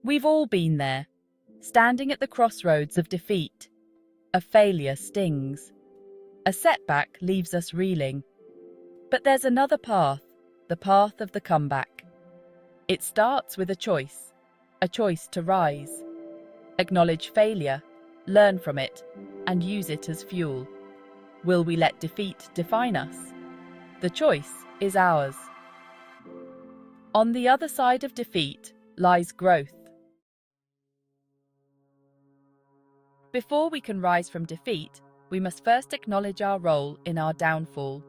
We've all been there, standing at the crossroads of defeat. A failure stings. A setback leaves us reeling. But there's another path, the path of the comeback. It starts with a choice to rise. Acknowledge failure, learn from it, and use it as fuel. Will we let defeat define us? The choice is ours. On the other side of defeat lies growth. Before we can rise from defeat, we must first acknowledge our role in our downfall.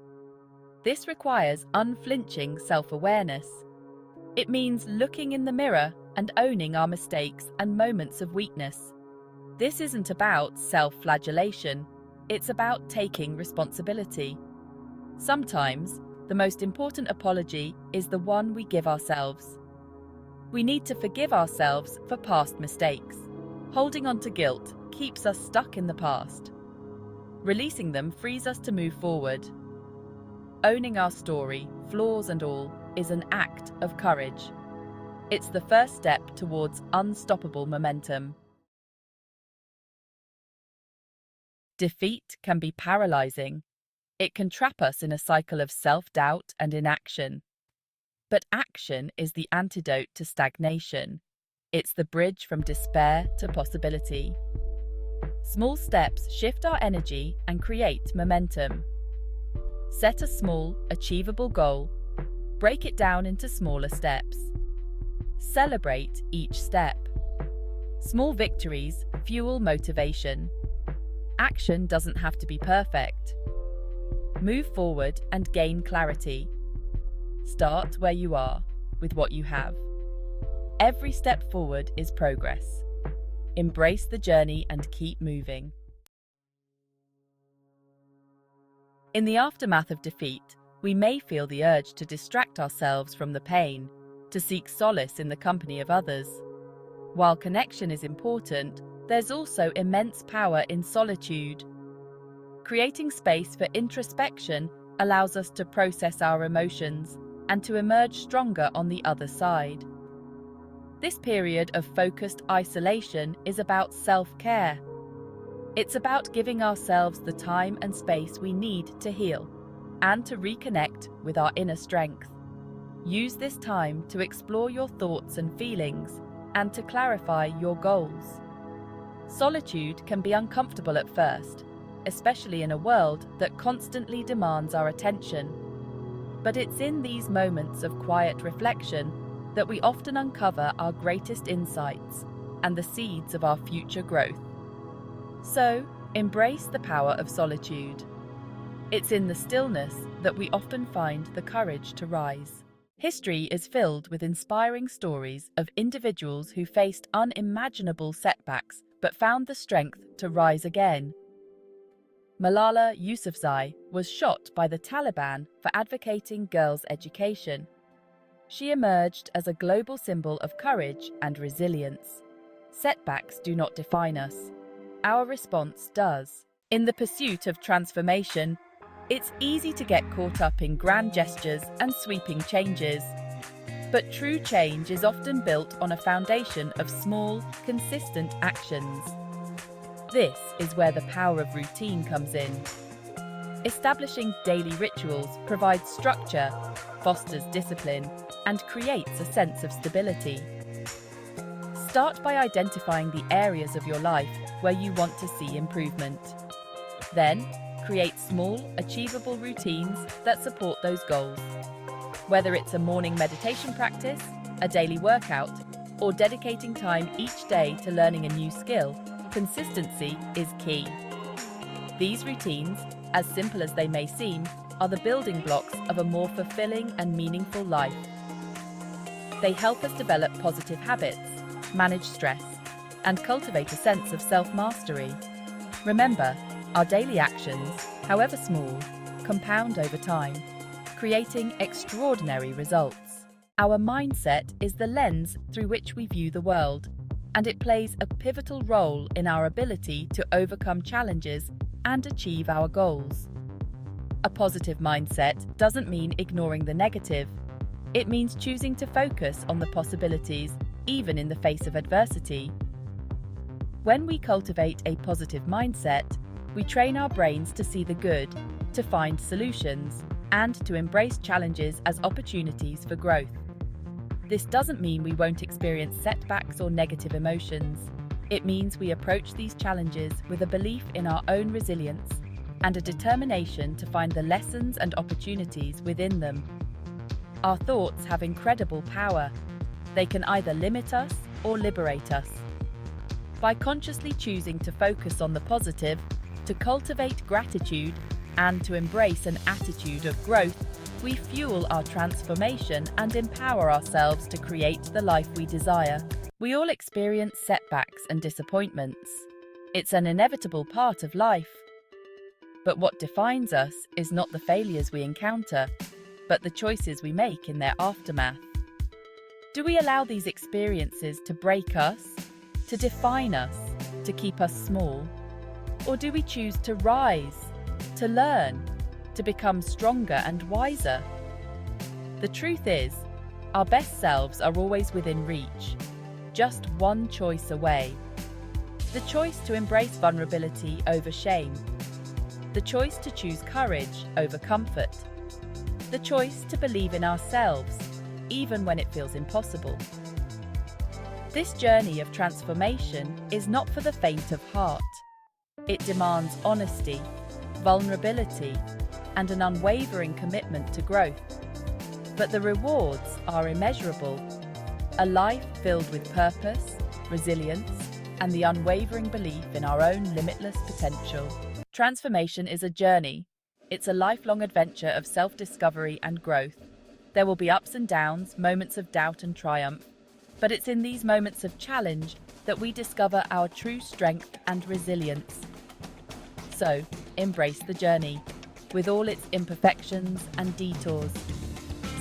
This requires unflinching self-awareness. It means looking in the mirror and owning our mistakes and moments of weakness. This isn't about self-flagellation, it's about taking responsibility. Sometimes, the most important apology is the one we give ourselves. We need to forgive ourselves for past mistakes. Holding on to guilt keeps us stuck in the past. Releasing them frees us to move forward. Owning our story, flaws and all, is an act of courage. It's the first step towards unstoppable momentum. Defeat can be paralyzing. It can trap us in a cycle of self-doubt and inaction. But action is the antidote to stagnation. It's the bridge from despair to possibility. Small steps shift our energy and create momentum. Set a small, achievable goal. Break it down into smaller steps. Celebrate each step. Small victories fuel motivation. Action doesn't have to be perfect. Move forward and gain clarity. Start where you are, with what you have. Every step forward is progress. Embrace the journey and keep moving. In the aftermath of defeat, we may feel the urge to distract ourselves from the pain, to seek solace in the company of others. While connection is important, there's also immense power in solitude. Creating space for introspection allows us to process our emotions and to emerge stronger on the other side. This period of focused isolation is about self-care. It's about giving ourselves the time and space we need to heal and to reconnect with our inner strength. Use this time to explore your thoughts and feelings and to clarify your goals. Solitude can be uncomfortable at first, especially in a world that constantly demands our attention. But it's in these moments of quiet reflection that we often uncover our greatest insights and the seeds of our future growth. So, embrace the power of solitude. It's in the stillness that we often find the courage to rise. History is filled with inspiring stories of individuals who faced unimaginable setbacks but found the strength to rise again. Malala Yousafzai was shot by the Taliban for advocating girls' education. She emerged as a global symbol of courage and resilience. Setbacks do not define us. Our response does. In the pursuit of transformation, it's easy to get caught up in grand gestures and sweeping changes. But true change is often built on a foundation of small, consistent actions. This is where the power of routine comes in. Establishing daily rituals provides structure, fosters discipline, and creates a sense of stability. Start by identifying the areas of your life where you want to see improvement. Then, create small, achievable routines that support those goals. Whether it's a morning meditation practice, a daily workout, or dedicating time each day to learning a new skill, consistency is key. These routines, as simple as they may seem, are the building blocks of a more fulfilling and meaningful life. They help us develop positive habits, manage stress, and cultivate a sense of self-mastery. Remember, our daily actions, however small, compound over time, creating extraordinary results. Our mindset is the lens through which we view the world, and it plays a pivotal role in our ability to overcome challenges and achieve our goals. A positive mindset doesn't mean ignoring the negative. It means choosing to focus on the possibilities even in the face of adversity. When we cultivate a positive mindset, we train our brains to see the good, to find solutions, and to embrace challenges as opportunities for growth. This doesn't mean we won't experience setbacks or negative emotions. It means we approach these challenges with a belief in our own resilience and a determination to find the lessons and opportunities within them. Our thoughts have incredible power. They can either limit us or liberate us. By consciously choosing to focus on the positive, to cultivate gratitude, and to embrace an attitude of growth, we fuel our transformation and empower ourselves to create the life we desire. We all experience setbacks and disappointments. It's an inevitable part of life. But what defines us is not the failures we encounter, but the choices we make in their aftermath. Do we allow these experiences to break us, to define us, to keep us small? Or do we choose to rise, to learn, to become stronger and wiser? The truth is, our best selves are always within reach, just one choice away. The choice to embrace vulnerability over shame. The choice to choose courage over comfort. The choice to believe in ourselves, even when it feels impossible. This journey of transformation is not for the faint of heart. It demands honesty, vulnerability, and an unwavering commitment to growth. But the rewards are immeasurable. A life filled with purpose, resilience, and the unwavering belief in our own limitless potential. Transformation is a journey. It's a lifelong adventure of self-discovery and growth. There will be ups and downs, moments of doubt and triumph, but it's in these moments of challenge that we discover our true strength and resilience. So, embrace the journey, with all its imperfections and detours.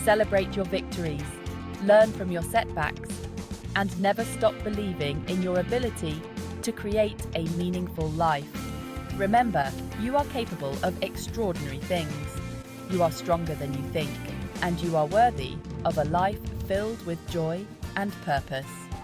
Celebrate your victories, learn from your setbacks, and never stop believing in your ability to create a meaningful life. Remember, you are capable of extraordinary things. You are stronger than you think, and you are worthy of a life filled with joy and purpose.